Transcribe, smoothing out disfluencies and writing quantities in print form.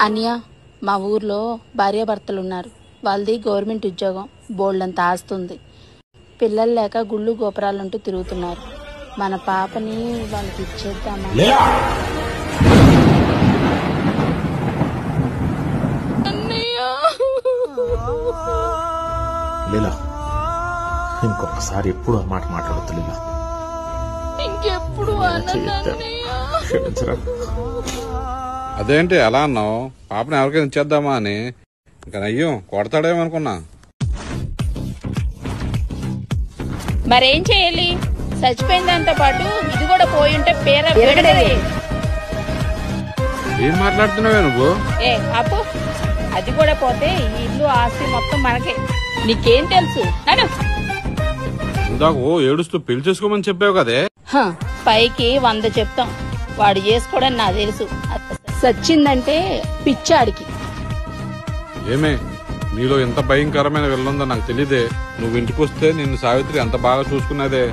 అనియా, మా ఊర్లో భార్యాభర్తలు ఉన్నారు. వాళ్ళది గవర్నమెంట్ ఉద్యోగం, బోల్డంత ఆస్తుంది. పిల్లలు లేక గుళ్ళు గోపురాలంటూ తిరుగుతున్నారు. మన పాపని వాళ్ళకి ఇచ్చేద్దామా? లీలా, ఇంకొకసారి ఎప్పుడు ఆ మాట మాట్లాడద్దు లీలా. ఇంకెప్పుడు క్షమించరా. అదేంటి అలా అన్నావు? పాపని ఎవరికైనా ఇచ్చేద్దామా అని. ఇంకా అయ్యో కొడతాడేమనుకున్నా. మరేం చేయాలి? చచ్చిపోయిన దాంతో పాటు ఇది కూడా పోయి ఉంటే పేర ఏం మాట్లాడుతున్నావే నువ్వు? అప్పు, అది కూడా పోతే ఈ ఇల్లు ఆస్తి మొత్తం మనకే. నీకేం తెలుసు? ఇందాక ఏడుస్తూ పెళ్లి చేసుకోమని చెప్పావు కదే. పైకి 100 చెప్తాం, వాడు చేసుకోవడం నాకు తెలుసు. సచ్చిందంటే పిచ్చాడికి. ఏమే, నీలో ఎంత భయంకరమైన వెళ్ళుందో నాకు తెలియదే. నువ్వు ఇంటికి వస్తే నిన్ను సావిత్రి ఎంత బాగా చూసుకున్నదే.